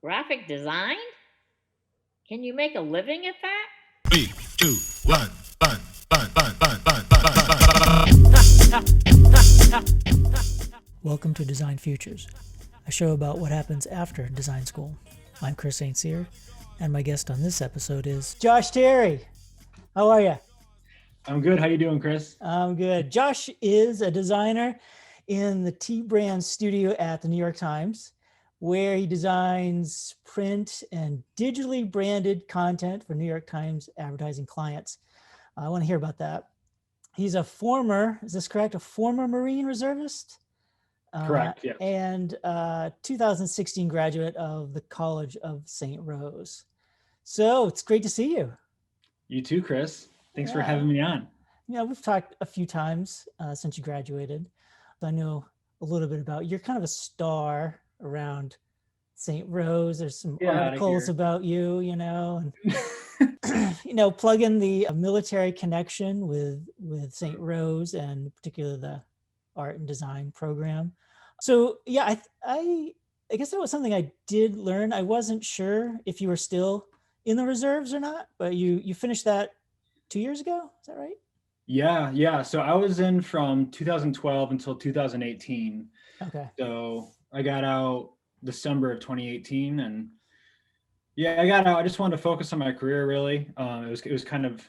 Graphic design? Can you make a living at that? 3, 2, 1, fun, fun, fun, fun, fun, fun, fun, fun. Welcome to Design Futures, a show about what happens after design school. I'm Chris St. Cyr, and my guest on this episode is Josh Terry. How are you? I'm good. How you doing, Chris? I'm good. Josh is a designer in the T-Brand studio at the New York Times, where he designs print and digitally branded content for New York Times advertising clients. I want to hear about that. He's a former, is this correct? A former Marine reservist? Correct, yes. And 2016 graduate of the College of St. Rose. So it's great to see you. You too, Chris. Thanks for having me on. Yeah, we've talked a few times since you graduated. I know a little bit about, you're kind of a star around St. Rose. There's some articles about you, and plug in the military connection with St. Rose and particularly the art and design program. So yeah, I guess that was something I did learn. I wasn't sure if you were still in the reserves or not, but you finished that 2 years ago. Is that right? Yeah. So I was in from 2012 until 2018. Okay. So I got out December of 2018, and I got out. I just wanted to focus on my career. Really, it was kind of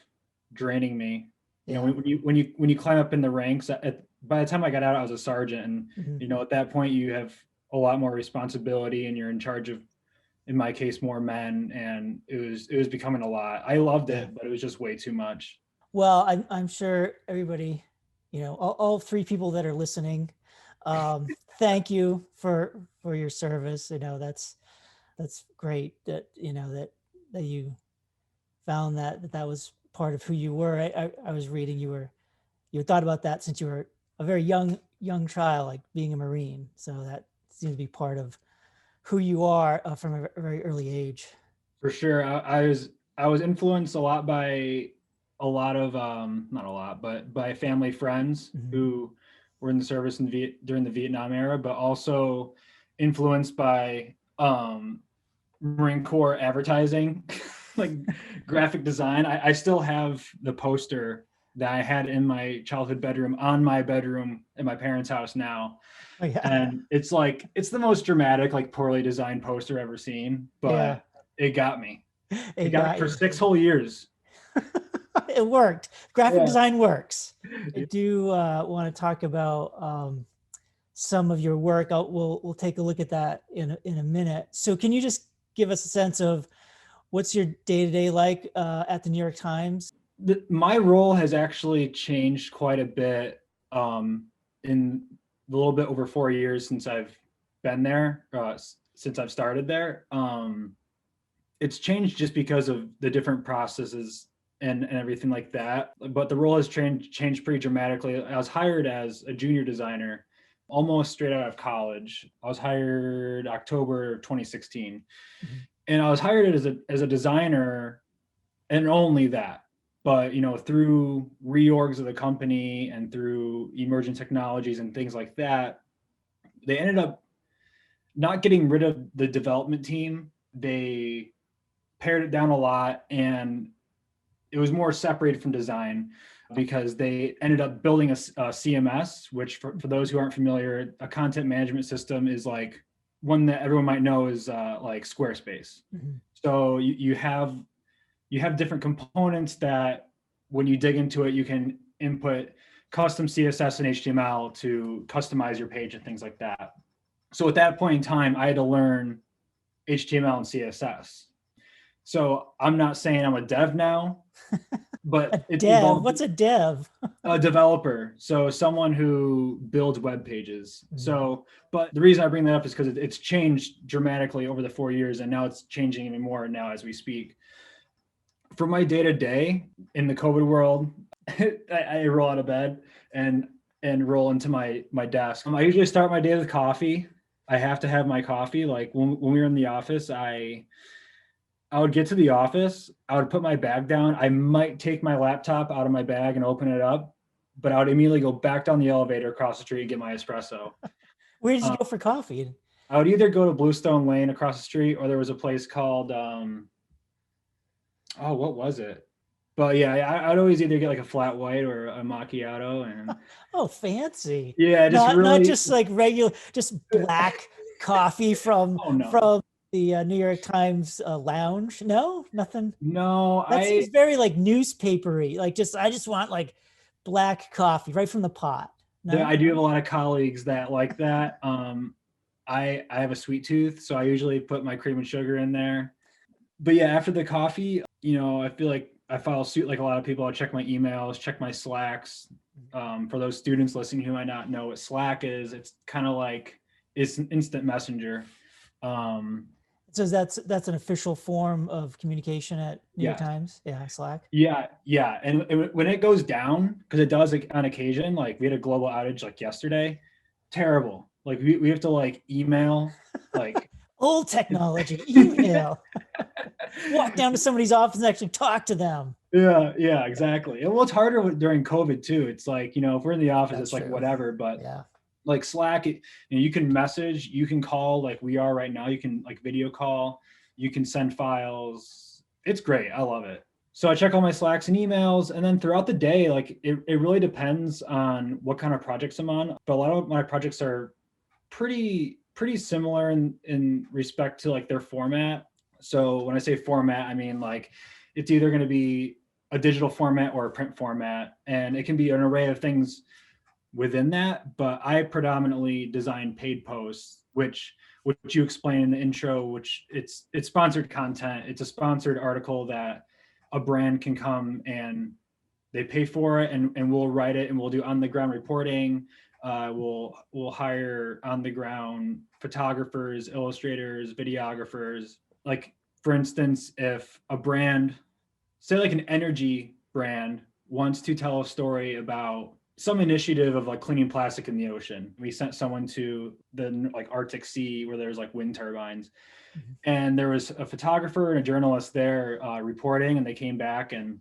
draining me. Yeah. When you climb up in the ranks. By the time I got out, I was a sergeant, and at that point you have a lot more responsibility, and you're in charge of, in my case, more men, and it was becoming a lot. I loved it, but it was just way too much. Well, I'm sure everybody, all three people that are listening, thank you for your service. That's great that that you found that was part of who you were. I was reading you thought about that since you were a very young child, like being a Marine. So that seems to be part of who you are from a very early age. For sure. I was influenced a lot by a lot of not a lot, but by family friends who were in the service during the Vietnam era, but also influenced by Marine Corps advertising, like graphic design. I still have the poster that I had in my childhood bedroom on my bedroom in my parents' house now. Oh, yeah. And it's the most dramatic, like poorly designed poster ever seen, but it got me. It got me for 6 whole years. It worked. Graphic design works. I do want to talk about some of your work. We'll take a look at that in a minute. So can you just give us a sense of what's your day-to-day like at the New York Times? My role has actually changed quite a bit in a little bit over 4 years since I've been there, since I've started there. It's changed just because of the different processes and everything like that. But the role has changed pretty dramatically. I was hired as a junior designer almost straight out of college. I was hired October 2016. And I was hired as a designer, and only that. But through reorgs of the company and through emerging technologies and things like that, they ended up not getting rid of the development team. They pared it down a lot, and it was more separated from design because they ended up building a CMS, which for those who aren't familiar, a content management system is like one that everyone might know is like Squarespace. So you have different components that when you dig into it, you can input custom CSS and HTML to customize your page and things like that. So at that point in time, I had to learn HTML and CSS. So I'm not saying I'm a dev now, but it's dev. What's a dev? A developer. So someone who builds web pages. So, but the reason I bring that up is because it's changed dramatically over the 4 years, and now it's changing even more now as we speak. For my day-to-day in the COVID world, I roll out of bed and roll into my desk. I usually start my day with coffee. I have to have my coffee. Like when we were in the office, I would get to the office, I would put my bag down. I might take my laptop out of my bag and open it up, but I would immediately go back down the elevator across the street and get my espresso. Where did you go for coffee? I would either go to Bluestone Lane across the street, or there was a place called, oh, what was it? But yeah, I'd always either get like a flat white or a macchiato, and Oh, fancy. yeah, just Not really. just like regular, just black coffee from Oh no, the New York Times lounge. No, nothing. no, That seems very like newspapery. Like I just want like black coffee right from the pot. No? I do have a lot of colleagues that like that. I have a sweet tooth, so I usually put my cream and sugar in there. But yeah, after the coffee, I feel like I follow suit like a lot of people. I check my emails, check my Slacks. For those students listening who might not know what Slack is, it's kind of like it's an instant messenger. So that's an official form of communication at New York Yeah. Times. Yeah, Slack. Yeah. And when it goes down, because it does like on occasion, like we had a global outage like yesterday, terrible. Like we have to like email, like Old technology, email. Walk down to somebody's office and actually talk to them. yeah, exactly. And well, it's harder during COVID too. It's like, if we're in the office, That's it's like true. whatever, but Yeah. like Slack, you can message, you can call like we are right now. You can like video call, you can send files. It's great. I love it. So I check all my Slacks and emails, and then throughout the day, like it really depends on what kind of projects I'm on. But a lot of my projects are pretty similar in respect to like their format. So when I say format, I mean like it's either going to be a digital format or a print format, and it can be an array of things within that. But I predominantly design paid posts, which you explain in the intro, which it's sponsored content. It's a sponsored article that a brand can come and they pay for it, and we'll write it, and we'll do on the ground reporting. We'll hire on the ground photographers, illustrators, videographers. Like for instance, if a brand, say like an energy brand, wants to tell a story about some initiative of like cleaning plastic in the ocean, we sent someone to the like Arctic Sea where there's like wind turbines, and there was a photographer and a journalist there reporting, and they came back and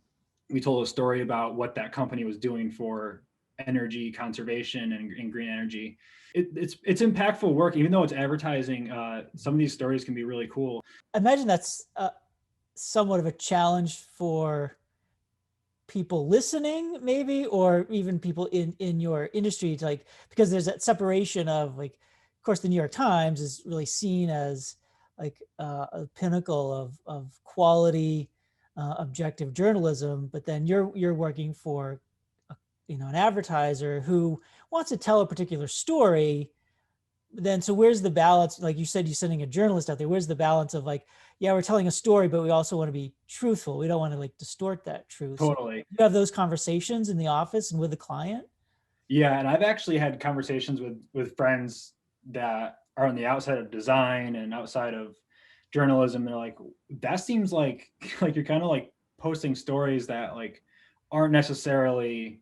we told a story about what that company was doing for energy conservation and green energy. It's impactful work, even though it's advertising. Some of these stories can be really cool. I imagine that's somewhat of a challenge for people listening, maybe, or even people in your industry, to like, because there's that separation of like, of course, the New York Times is really seen as like a pinnacle of quality, objective journalism, but then you're working for an advertiser who wants to tell a particular story. Then so where's the balance? Like you said, you're sending a journalist out there. Where's the balance of like, yeah, we're telling a story, but we also want to be truthful. We don't want to like distort that truth. Totally. So you have those conversations in the office and with the client? Yeah, and I've actually had conversations with friends that are on the outside of design and outside of journalism. They're like, that seems like you're kind of like posting stories that like aren't necessarily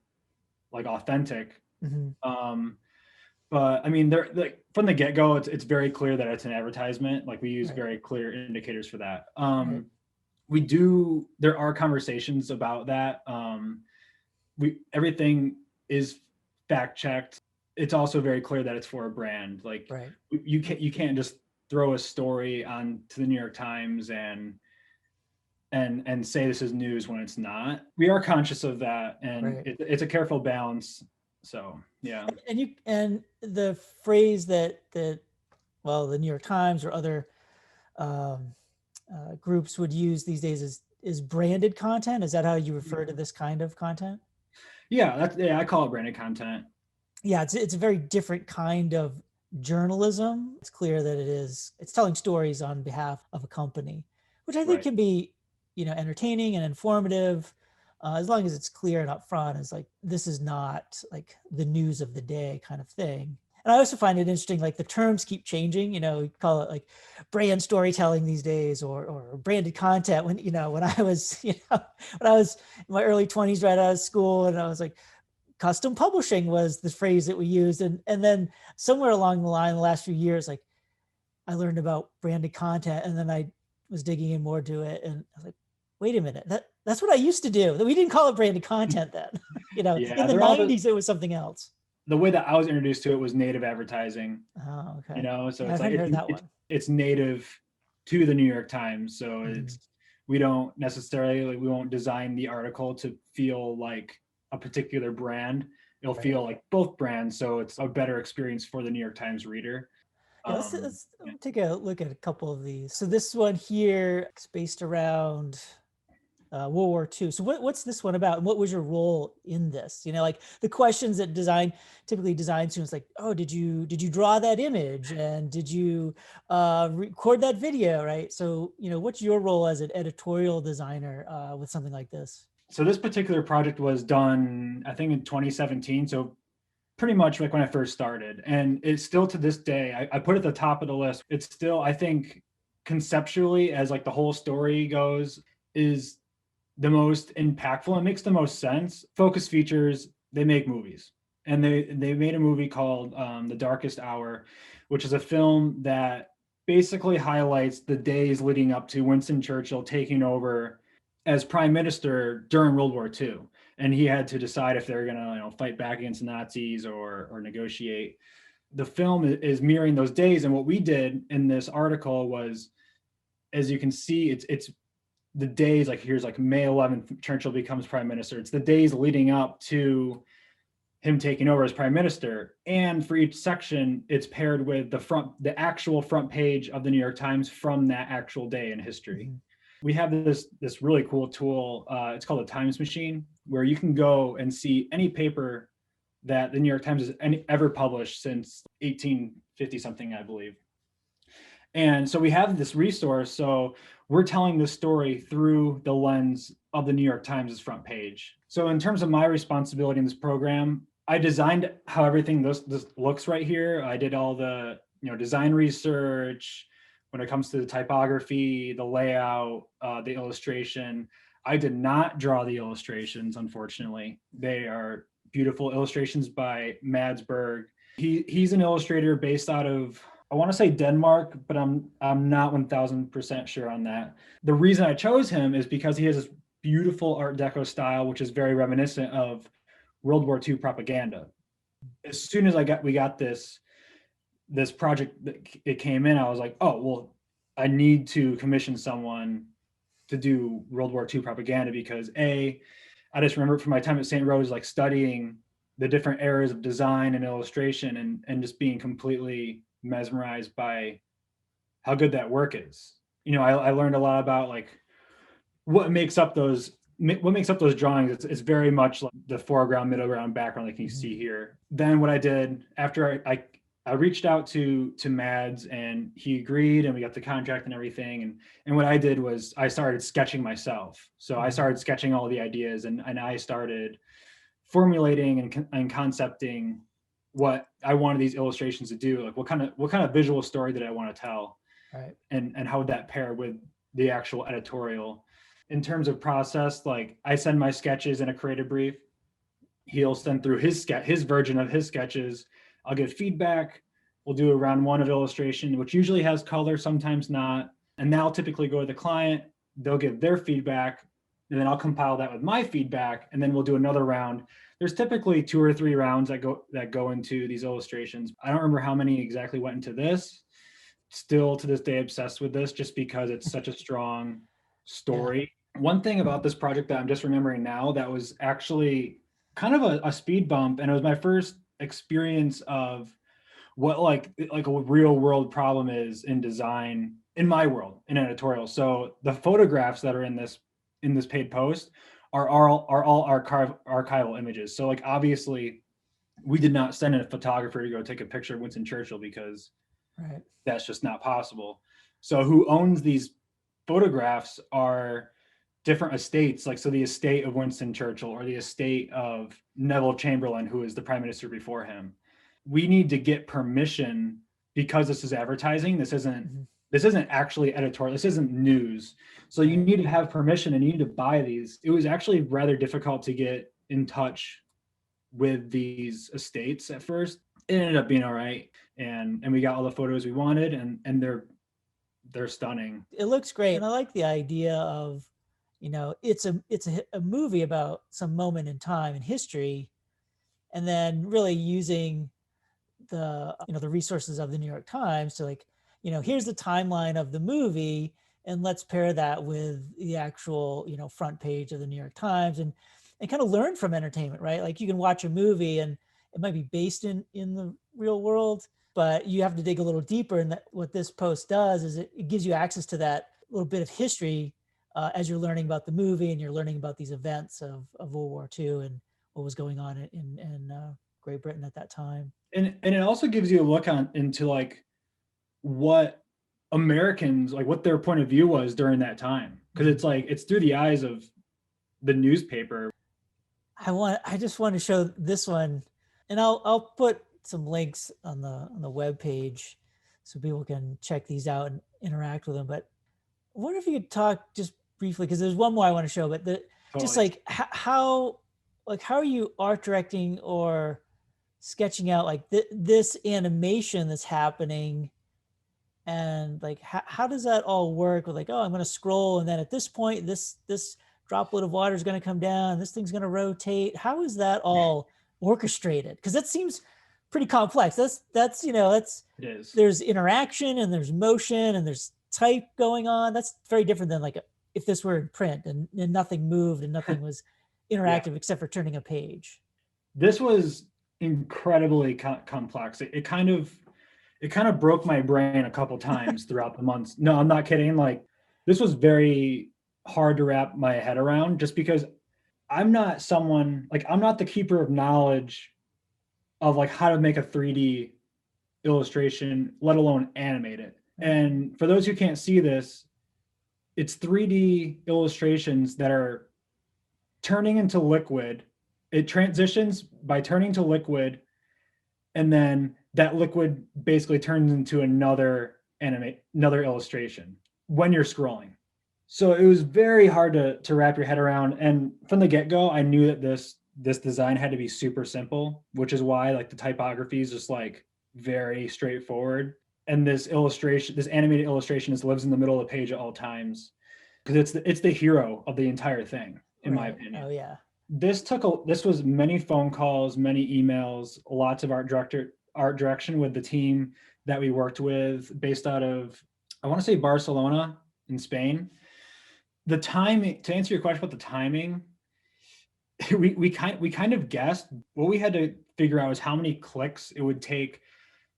like authentic. But I mean, they're like from the get-go, it's very clear that it's an advertisement. Like we use very clear indicators for that. There are conversations about that. Everything is fact-checked. It's also very clear that it's for a brand. Like you can't just throw a story on to the New York Times and say this is news when it's not. We are conscious of that, and it's a careful balance. So yeah. And the phrase that the New York Times or other groups would use these days is branded content. Is that how you refer to this kind of content? Yeah, I call it branded content. Yeah, it's a very different kind of journalism. It's clear that it's telling stories on behalf of a company, which I think can be, entertaining and informative, as long as it's clear and upfront. It's like, this is not like the news of the day kind of thing. And I also find it interesting, like the terms keep changing, you call it like brand storytelling these days or branded content. When I was, when I was in my early 20s, right out of school, and I was like, custom publishing was the phrase that we used. And then somewhere along the line, the last few years, like I learned about branded content, and then I was digging in more to it. And I was like, wait a minute, that's what I used to do. We didn't call it branded content then. In the 90s, it was something else. the way that I was introduced to it was native advertising, Oh, okay. you know, so Yeah, I it's like haven't heard that one. it's native to the New York Times. So Mhm. it's, we don't necessarily, like, we won't design the article to feel like a particular brand. It'll Right. feel like both brands. So it's a better experience for the New York Times reader. Yeah, let's take a look at a couple of these. So this one here is based around World War II. So what's this one about? And what was your role in this? You know, like the questions that typically design students, like, oh, did you draw that image, and did you record that video, right? So, you know, what's your role as an editorial designer with something like this? So this particular project was done, I think, in 2017. So pretty much like when I first started, and it's still to this day, I put it at the top of the list. It's still, I think, conceptually, as like the whole story goes, is the most impactful. It makes the most sense. Focus Features, they make movies, and they made a movie called The Darkest Hour, which is a film that basically highlights the days leading up to Winston Churchill taking over as prime minister during World War II. And he had to decide if they're going to, you know, fight back against the Nazis or negotiate. The film is mirroring those days. And what we did in this article was, as you can see, it's the days, like here's like May 11th, Churchill becomes prime minister. It's the days leading up to him taking over as prime minister. And for each section, it's paired with the actual front page of the New York Times from that actual day in history. Mm-hmm. We have this really cool tool. It's called a Times Machine, where you can go and see any paper that the New York Times has ever published since 1850 something, I believe. And so we have this resource. So we're telling this story through the lens of the New York Times' front page. So in terms of my responsibility in this program, I designed how everything this looks right here. I did all the, you know, design research when it comes to the typography, the layout, the illustration. I did not draw the illustrations, unfortunately. They are beautiful illustrations by Madsberg. He's an illustrator based out of, I want to say Denmark, but I'm not 1000% sure on that. The reason I chose him is because he has this beautiful Art Deco style, which is very reminiscent of World War II propaganda. As soon as we got this project, it came in, I was like, oh, well, I need to commission someone to do World War II propaganda, because I just remember from my time at St. Rose, like studying the different eras of design and illustration, and just being completely mesmerized by how good that work is. You know, I learned a lot about like what makes up those drawings. It's very much like the foreground, middle ground, background, like you see here. Then what I did after I reached out to Mads, and he agreed, and we got the contract and everything. And what I did was I started sketching myself. So I started sketching all the ideas, and I started formulating and concepting what I wanted these illustrations to do. Like what kind of visual story did I want to tell? Right. And how would that pair with the actual editorial? In terms of process, like I send my sketches in a creative brief. He'll send through his version of his sketches. I'll get feedback. We'll do a round one of illustration, which usually has color, sometimes not. And that'll typically go to the client. They'll give their feedback, and then I'll compile that with my feedback, and then we'll do another round. There's typically 2 or 3 rounds that go into these illustrations. I don't remember how many exactly went into this. Still to this day obsessed with this, just because it's such a strong story. Yeah. One thing about this project that I'm just remembering now that was actually kind of a speed bump, and it was my first experience of what like a real world problem is in design in my world, in editorial. So the photographs that are in this paid post are all archival images. So like obviously we did not send in a photographer to go take a picture of Winston Churchill, because that's just not possible. So who owns these photographs are different estates. Like, so the estate of Winston Churchill, or the estate of Neville Chamberlain, who is the prime minister before him. We need to get permission, because this is advertising. This isn't actually editorial. This isn't news. So you need to have permission, and you need to buy these. It was actually rather difficult to get in touch with these estates at first. It ended up being all right. And we got all the photos we wanted, and they're stunning. It looks great. And I like the idea of, you know, it's a movie about some moment in time in history, and then really using the resources of the New York Times to like, here's the timeline of the movie, and let's pair that with the actual, front page of the New York Times, and kind of learn from entertainment, right? Like you can watch a movie and it might be based in the real world, but you have to dig a little deeper. And what this post does is it gives you access to that little bit of history as you're learning about the movie and you're learning about these events of World War II and what was going on in Great Britain at that time. And it also gives you a look into like what Americans, like what their point of view was during that time. Because it's like, it's through the eyes of the newspaper. I just want to show this one, and I'll put some links on the web page so people can check these out and interact with them. But I wonder if you could talk just briefly, because there's one more I want to show, but just like how are you art directing or sketching out like this animation that's happening, and like how does that all work with like, oh, I'm going to scroll, and then at this point this droplet of water is going to come down, this thing's going to rotate. How is that all orchestrated? Because that seems pretty complex. That's it is. There's interaction and there's motion and there's type going on. That's very different than like if this were in print and nothing moved and nothing was interactive except for turning a page. This was incredibly complex. It kind of broke my brain a couple times throughout the months. No, I'm not kidding. Like this was very hard to wrap my head around, just because I'm not the keeper of knowledge of like how to make a 3D illustration, let alone animate it. And for those who can't see this, it's 3D illustrations that are turning into liquid. It transitions by turning to liquid, and then that liquid basically turns into another illustration when you're scrolling. So it was very hard to wrap your head around. And from the get-go, I knew that this design had to be super simple, which is why like the typography is just like very straightforward. And this animated illustration lives in the middle of the page at all times, because it's the hero of the entire thing, in my opinion. Oh yeah. This was many phone calls, many emails, lots of art direction with the team that we worked with, based out of, I want to say, Barcelona in Spain. The timing, to answer your question about the timing, we kind of guessed. What we had to figure out is how many clicks it would take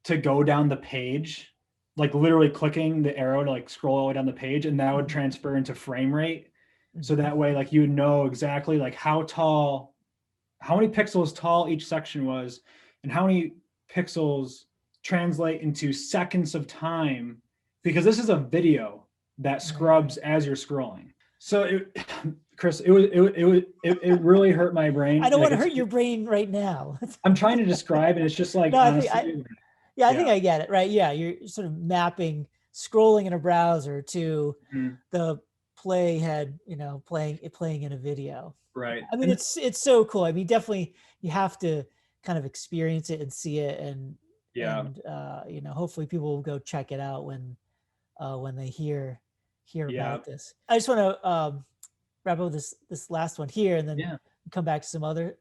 to go down the page, like literally clicking the arrow to like scroll all the way down the page, and that would transfer into frame rate. So that way, like you would know exactly like how many pixels tall each section was, and how many pixels translate into seconds of time, because this is a video that scrubs as you're scrolling. So Chris, it really hurt my brain. I don't want to hurt your brain right now. I'm trying to describe it. It's just like, no, I think I get it. Right. Yeah. You're sort of mapping scrolling in a browser to the playhead, playing in a video. Right. I mean, it's so cool. I mean, definitely you have to kind of experience it and see it, and hopefully people will go check it out when they hear about this. I just want to wrap up this last one here, and then come back to some other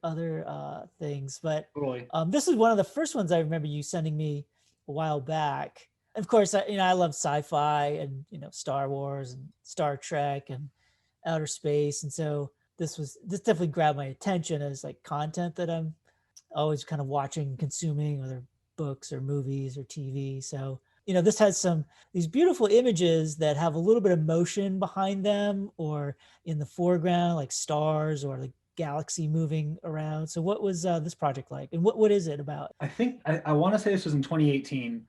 things. But totally. This is one of the first ones I remember you sending me a while back. Of course, I love sci-fi and Star Wars and Star Trek and outer space, and so this definitely grabbed my attention as like content that I'm always kind of watching, consuming, whether books or movies or TV. So this has these beautiful images that have a little bit of motion behind them, or in the foreground, like stars or like galaxy moving around. So what was this project like, and what is it about? I think I want to say this was in 2018.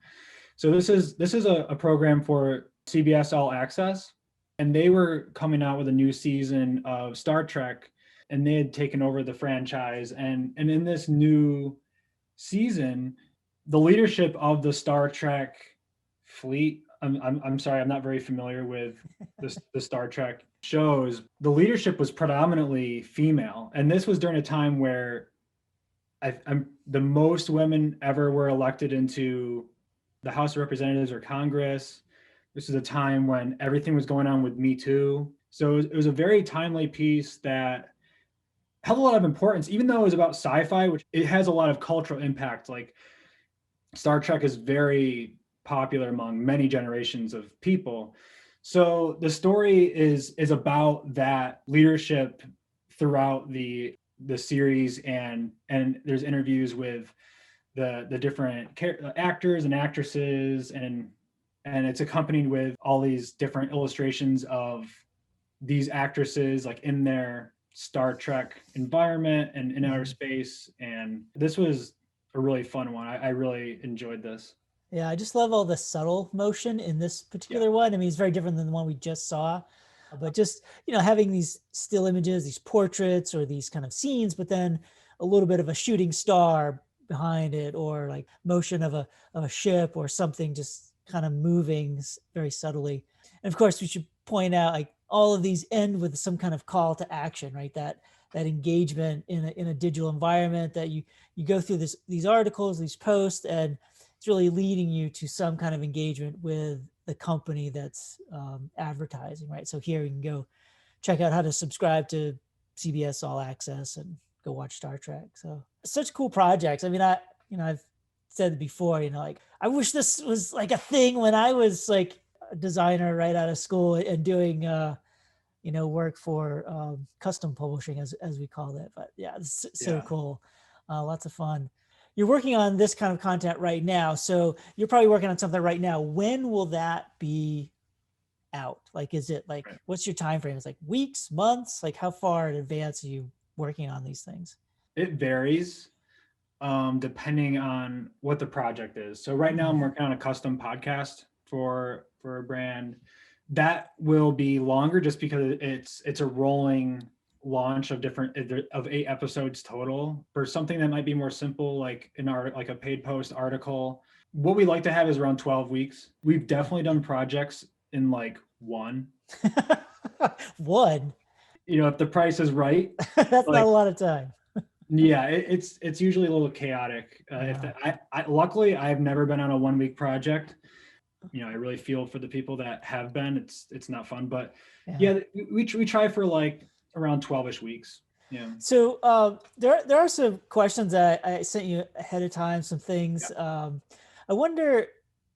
So this is a program for CBS All Access, and they were coming out with a new season of Star Trek, and they had taken over the franchise. And in this new season, the leadership of the Star Trek fleet, I'm sorry, I'm not very familiar with the Star Trek shows. The leadership was predominantly female, and this was during a time where the most women ever were elected into the House of Representatives or Congress. This is a time when everything was going on with Me Too. So it was a very timely piece that held a lot of importance, even though it was about sci-fi, which it has a lot of cultural impact. Like Star Trek is very popular among many generations of people. So the story is about that leadership throughout the series, and there's interviews with the different actors and actresses, and it's accompanied with all these different illustrations of these actresses like in their Star Trek environment and in outer space. And this was a really fun one. I really enjoyed this. Yeah, I just love all the subtle motion in this particular one. I mean, it's very different than the one we just saw, but just, having these still images, these portraits or these kind of scenes, but then a little bit of a shooting star behind it, or like motion of a ship or something just kind of moving very subtly. And of course, we should point out, like, all of these end with some kind of call to action, right? That engagement in a digital environment, that you go through these articles, these posts, and it's really leading you to some kind of engagement with the company that's advertising, right? So here you can go check out how to subscribe to CBS All Access and go watch Star Trek. So such cool projects. I mean, I've said before, like, I wish this was like a thing when I was like a designer right out of school and doing, work for custom publishing, as we call it. But yeah, it's so cool. Lots of fun. You're working on this kind of content right now. So you're probably working on something right now. When will that be out? Like, is it like, what's your time frame? It's like weeks, months? Like, how far in advance are you working on these things? It varies depending on what the project is. So right now I'm working on a custom podcast for a brand. That will be longer just because it's a rolling launch of 8 episodes total. For something that might be more simple, like like a paid post article, what we like to have is around 12 weeks. We've definitely done projects in like one. One. If the price is right. That's not a lot of time. Yeah, it's usually a little chaotic. Luckily I've never been on a 1 week project. I really feel for the people that have been. It's not fun, but we try for like around 12ish weeks. Yeah. So there are some questions that I sent you ahead of time, some things. I wonder,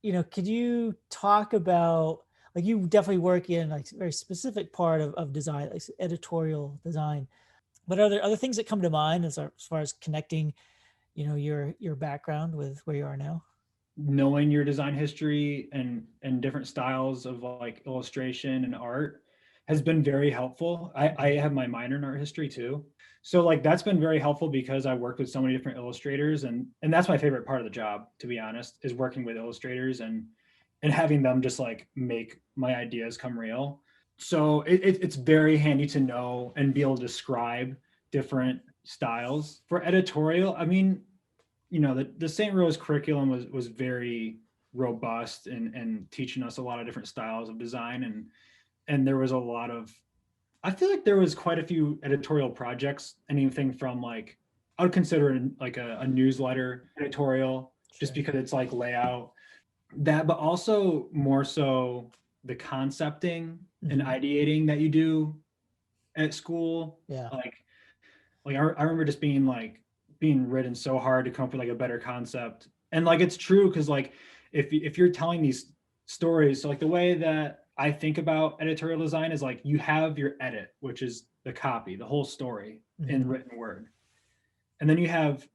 could you talk about, like, you definitely work in like a very specific part of design, like editorial design, but are there other things that come to mind as far as connecting, your background with where you are now? Knowing your design history and different styles of like illustration and art has been very helpful. I have my minor in art history too. So like that's been very helpful because I worked with so many different illustrators, and that's my favorite part of the job, to be honest, is working with illustrators and having them just like make my ideas come real. So it's very handy to know and be able to describe different styles. For editorial, I mean, the St. Rose curriculum was very robust and teaching us a lot of different styles of design, and there was a lot of, I feel like there was quite a few editorial projects, anything from like, I would consider it like a newsletter editorial, just because it's like layout, that, but also more so the concepting and ideating that you do at school. Yeah. Like I remember just being ridden so hard to come up with like a better concept. And like, it's true. Cause like, if you're telling these stories, so like the way that I think about editorial design is like, you have your edit, which is the copy, the whole story in written word. And then you have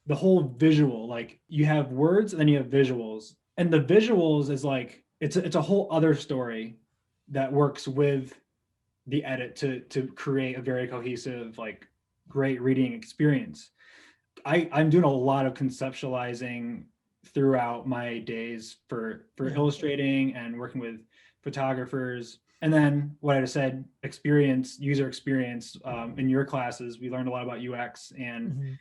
the whole visual, like you have words and then you have visuals, and the visuals is like, it's a whole other story that works with the edit to create a very cohesive, like great reading experience. I'm doing a lot of conceptualizing throughout my days for illustrating and working with photographers. And then what I just said, user experience, in your classes, we learned a lot about UX, and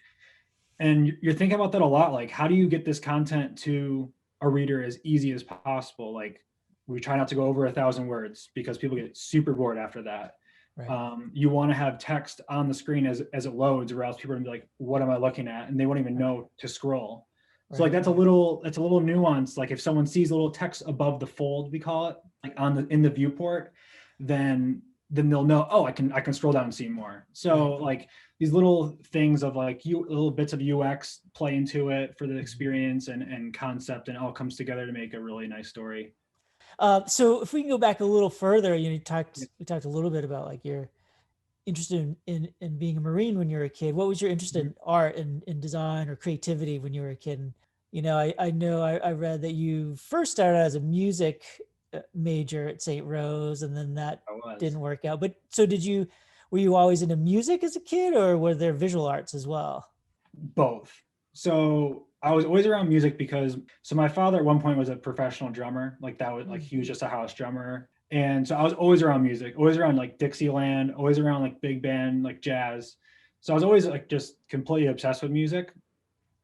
you're thinking about that a lot. Like, how do you get this content to a reader as easy as possible? Like, we try not to go over 1,000 words because people get super bored after that. Right. You want to have text on the screen as it loads, or else people are gonna be like, what am I looking at? And they won't even know to scroll. So like, that's a little nuance. Like if someone sees a little text above the fold, we call it, like in the viewport, then then they'll know, oh, I can scroll down and see more. So like these little things of like little bits of UX play into it for the experience and concept, and it all comes together to make a really nice story. So if we can go back a little further, you Yeah. talked a little bit about like your interested in being a Marine when you were a kid. What was your interest in art and in design or creativity when you were a kid? And, you know, I read that you first started as a music major at St. Rose, and then that didn't work out. But so were you always into music as a kid, or were there visual arts as well? Both. So I was always around music because my father at one point was a professional drummer. Like that was like he was just a house drummer. And so I was always around music, always around like Dixieland, always around like big band, like jazz. So I was always like just completely obsessed with music.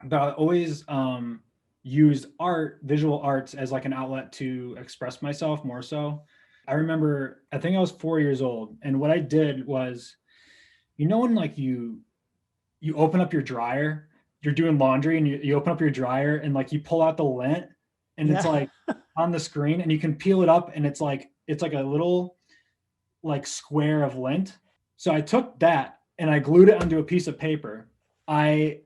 But I always used visual arts as like an outlet to express myself more so. I remember, I think I was 4 years old. And what I did was, you know, when like you open up your dryer, you're doing laundry and you open up your dryer and like you pull out the lint and it's like on the screen and you can peel it up and it's like a little like square of lint. So I took that and I glued it onto a piece of paper. On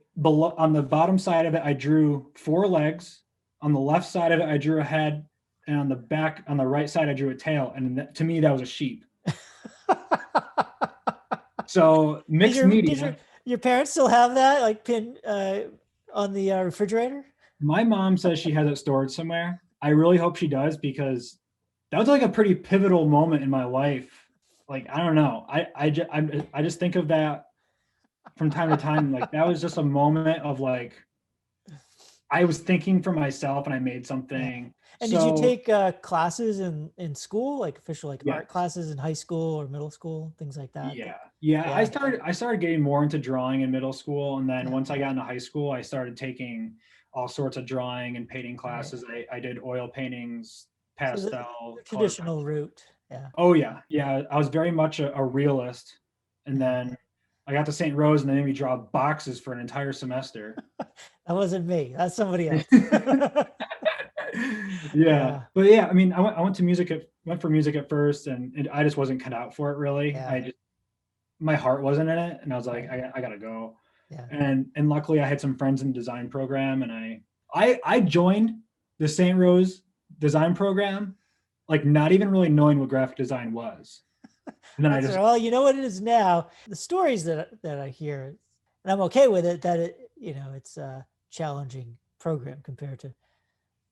the bottom side of it, I drew 4 legs. On the left side of it, I drew a head. And on the right side, I drew a tail. And to me, that was a sheep. So mixed media. Your parents still have that like pin on the refrigerator? My mom says she has it stored somewhere. I really hope she does, because that was like a pretty pivotal moment in my life. Like, I don't know. I just think of that from time to time. Like that was just a moment of like, I was thinking for myself and I made something. And did you take classes in school, like official like art classes in high school or middle school, things like that? Yeah. I started getting more into drawing in middle school, and then once I got into high school, I started taking all sorts of drawing and painting classes. I did oil paintings, pastel, so the traditional route. Yeah. Oh yeah. I was very much a realist, and then I got to St. Rose and they made me draw boxes for an entire semester. That wasn't me. That's somebody else. Yeah. But yeah, I mean, I went for music at first, and I just wasn't cut out for it really. My heart wasn't in it, and I was like, I gotta go. Yeah. And luckily I had some friends in the design program, and I joined the St. Rose design program, like not even really knowing what graphic design was. And then well, you know what it is now. The stories that I hear, and I'm okay with it, that it's a challenging program compared to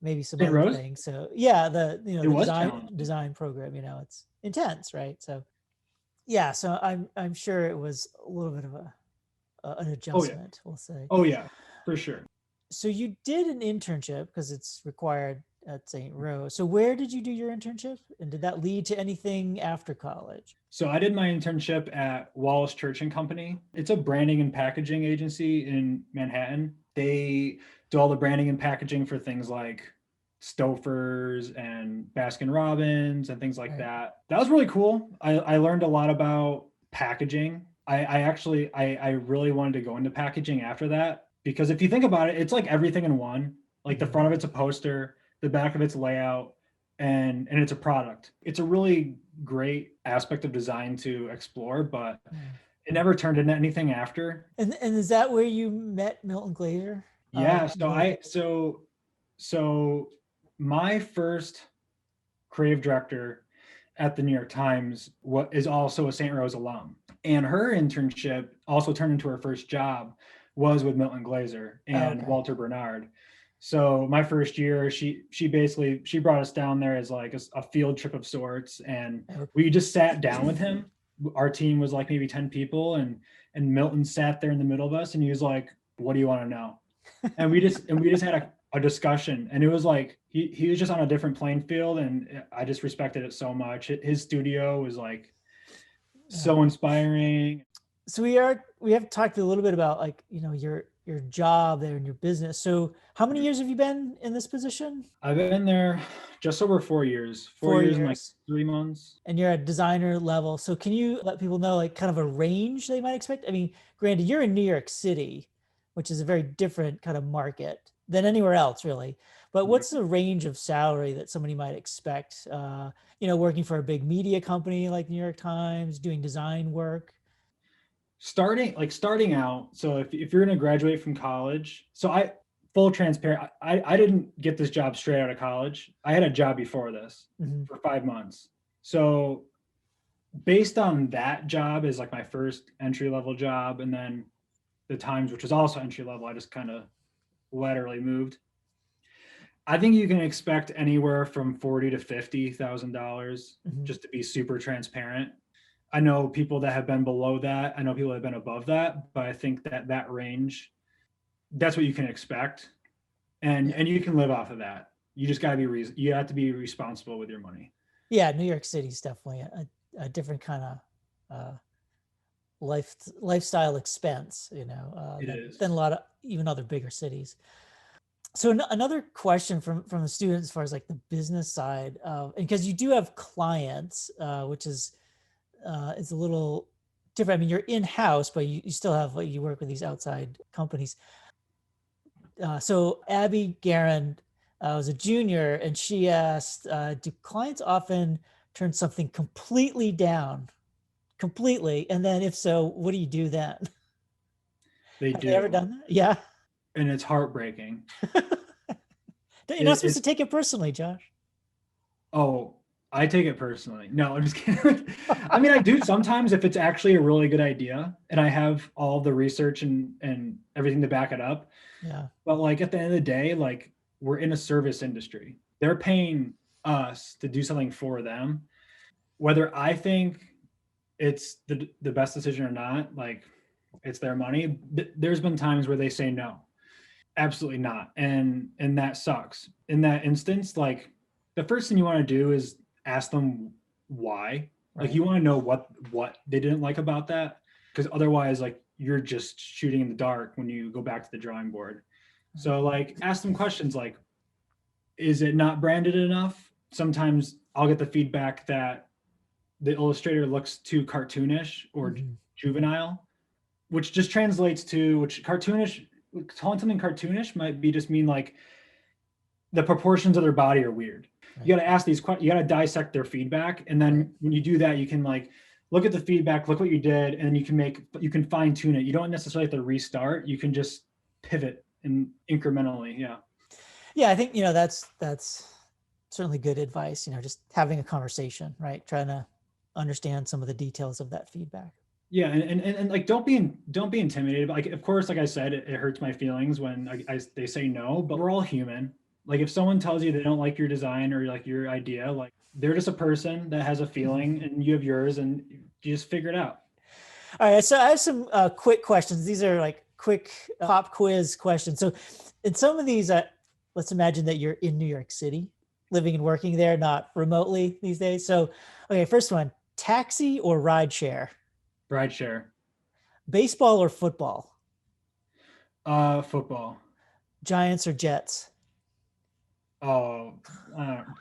maybe some other things. So yeah, the design program, it's intense, right? So yeah, so I'm sure it was a little bit of an adjustment, we'll say. Oh yeah, for sure. So you did an internship because it's required at St. Rose. So where did you do your internship? And did that lead to anything after college? So I did my internship at Wallace Church and Company. It's a branding and packaging agency in Manhattan. They do all the branding and packaging for things like Stouffer's and Baskin Robbins and things like that. That was really cool. I learned a lot about packaging. I really wanted to go into packaging after that, because if you think about it, it's like everything in one. Like the front of it's a poster, the back of it's layout, and it's a product. It's a really great aspect of design to explore, but it never turned into anything after. And is that where you met Milton Glaser? Yeah. So my first creative director at the New York Times is also a St. Rose alum, and her internship also turned into her first job was with Milton Glaser and Walter Bernard. So my first year, she brought us down there as like a field trip of sorts, and we just sat down with him. Our team was like maybe 10 people, and Milton sat there in the middle of us, and he was like, "What do you want to know?" And we just had a discussion, and it was like he was just on a different playing field, and I just respected it so much. His studio was like so inspiring. So we have talked a little bit about like your job there and your business. So how many years have you been in this position? I've been there just over 4 years. 4 years and like 3 months. And you're at designer level. So can you let people know like kind of a range they might expect? I mean, granted, you're in New York City, which is a very different kind of market than anywhere else really. But what's the range of salary that somebody might expect? Working for a big media company like New York Times, doing design work. Starting out. So if you're going to graduate from college, full transparent, I didn't get this job straight out of college. I had a job before this for 5 months. So based on that job is like my first entry level job, and then the Times, which was also entry level, I just kind of laterally moved. I think you can expect anywhere from $40,000 to $50,000, just to be super transparent. I know people that have been below that. I know people that have been above that, but I think that range, that's what you can expect, and you can live off of that. You just got to you have to be responsible with your money. Yeah, New York City is definitely a different kind of lifestyle expense, than a lot of even other bigger cities. So another question from the students as far as like the business side, and because you do have clients, which is a little different. I mean, you're in-house, but you still have you work with these outside companies. So Abby Guerin was a junior, and she asked, do clients often turn something completely down? Completely. And then if so, what do you do then? Have you ever done that? Yeah. And it's heartbreaking. You're not supposed to take it personally, Josh. Oh, I take it personally. No, I'm just kidding. I mean, I do sometimes if it's actually a really good idea and I have all the research and everything to back it up. Yeah. But like at the end of the day, like we're in a service industry. They're paying us to do something for them. Whether I think it's the best decision or not, like it's their money. There's been times where they say no, absolutely not. And that sucks. In that instance, like the first thing you want to do is ask them why. Like you want to know what they didn't like about that, because otherwise like you're just shooting in the dark when you go back to the drawing board. So like ask them questions like, is it not branded enough? Sometimes I'll get the feedback that the illustrator looks too cartoonish or juvenile, which just translates to cartoonish. Calling something cartoonish might be just mean like the proportions of their body are weird. You got to ask these questions. You got to dissect their feedback, and then when you do that, you can like look at the feedback, look what you did, and then you can fine tune it. You don't necessarily have to restart. You can just pivot and incrementally. Yeah, I think that's certainly good advice. Just having a conversation, right? Trying to understand some of the details of that feedback. Yeah, and like don't be intimidated. Like of course, like I said, it hurts my feelings when they say no, but we're all human. Like if someone tells you they don't like your design or like your idea, like they're just a person that has a feeling and you have yours, and you just figure it out. All right, so I have some quick questions. These are like quick pop quiz questions. So in some of these, let's imagine that you're in New York City, living and working there, not remotely these days. So, okay, first one, taxi or ride share? Ride share. Baseball or football? Football. Giants or Jets? Oh,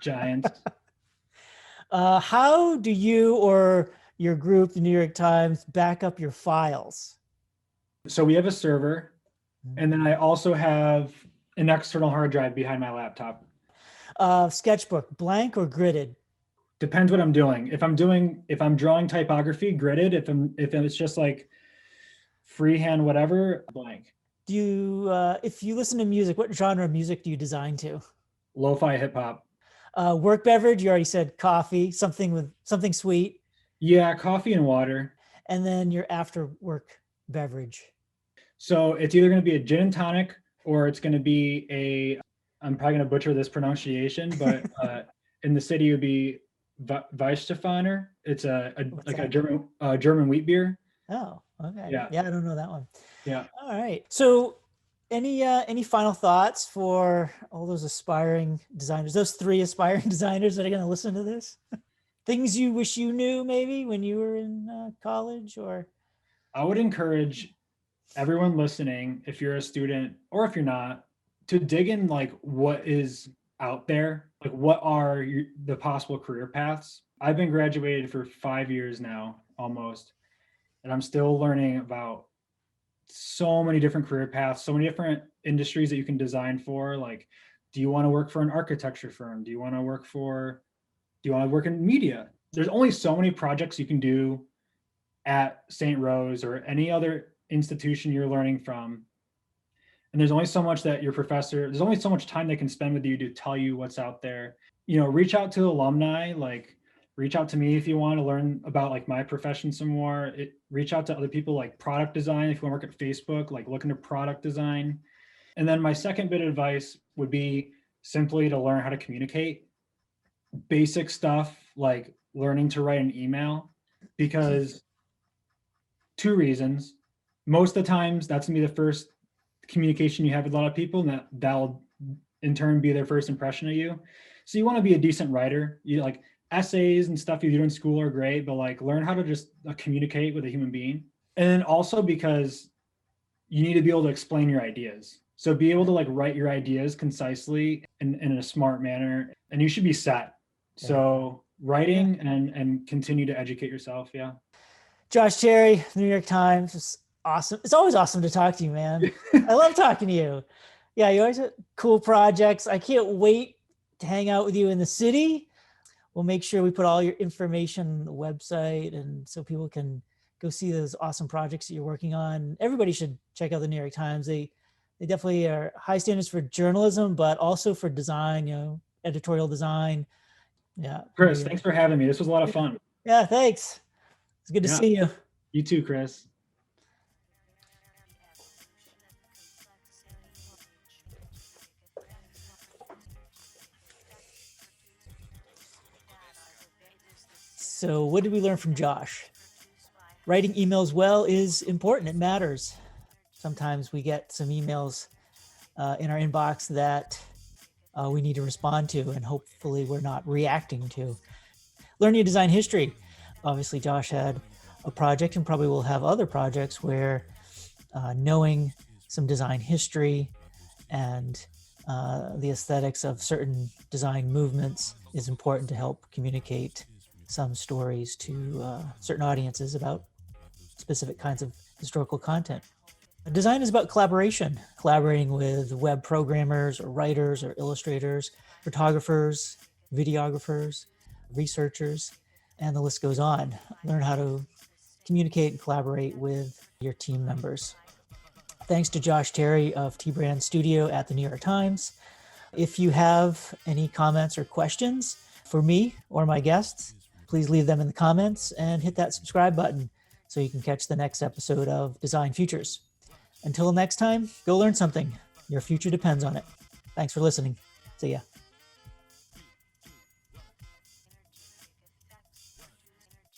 Giants. How do you or your group, the New York Times, back up your files? So we have a server, and then I also have an external hard drive behind my laptop. Sketchbook, blank or gridded? Depends what I'm doing. If I'm drawing typography, gridded. If it's just like freehand, whatever, blank. Do you, if you listen to music, what genre of music do you design to? Lo-fi hip hop. Work beverage, you already said coffee, something sweet. Yeah, coffee and water. And then your after work beverage. So it's either going to be a gin and tonic or it's going to be I'm probably going to butcher this pronunciation, but in the city it would be Weißstephaner. It's a German wheat beer. Oh, okay. Yeah, I don't know that one. Yeah. All right. So any final thoughts for all those aspiring designers, those 3 aspiring designers that are going to listen to this? Things you wish you knew maybe when you were in college? Or I would encourage everyone listening, if you're a student or if you're not, to dig in like what is out there, like what are the possible career paths. I've been graduated for 5 years now almost, and I'm still learning about so many different career paths, so many different industries that you can design for, like Do you want to work for an architecture firm? Do you want to work in media? There's only so many projects you can do at St. Rose or any other institution you're learning from. And there's only so much that there's only so much time they can spend with you to tell you what's out there. Reach out to alumni, like reach out to me if you want to learn about like my profession some more. Reach out to other people like product design. If you want to work at Facebook, like look into product design. And then my second bit of advice would be simply to learn how to communicate. Basic stuff like learning to write an email, because 2 reasons. Most of the times that's gonna be the first communication you have with a lot of people, and that'll in turn be their first impression of you. So you want to be a decent writer. You like essays and stuff you do in school are great, but like learn how to just communicate with a human being. And then also because you need to be able to explain your ideas. So be able to like write your ideas concisely and in a smart manner, and you should be set. So writing and continue to educate yourself. Yeah. Josh Cherry, the New York Times. It's awesome. It's always awesome to talk to you, man. I love talking to you. Yeah, you always have cool projects. I can't wait to hang out with you in the city. We'll make sure we put all your information on the website, and so people can go see those awesome projects that you're working on. Everybody should check out the New York Times. They definitely are high standards for journalism, but also for design, editorial design. Yeah. Chris, thanks for having me. This was a lot of fun. Yeah, thanks. It's good to see you. You too, Chris. So what did we learn from Josh? Writing emails well is important. It matters. Sometimes we get some emails in our inbox that we need to respond to, and hopefully we're not reacting to. Learning design history. Obviously, Josh had a project and probably will have other projects where knowing some design history and the aesthetics of certain design movements is important to help communicate some stories to certain audiences about specific kinds of historical content. Design is about collaboration, collaborating with web programmers or writers or illustrators, photographers, videographers, researchers, and the list goes on. Learn how to communicate and collaborate with your team members. Thanks to Josh Terry of T-Brand Studio at the New York Times. If you have any comments or questions for me or my guests, please leave them in the comments and hit that subscribe button so you can catch the next episode of Design Futures. Until next time, go learn something. Your future depends on it. Thanks for listening. See ya.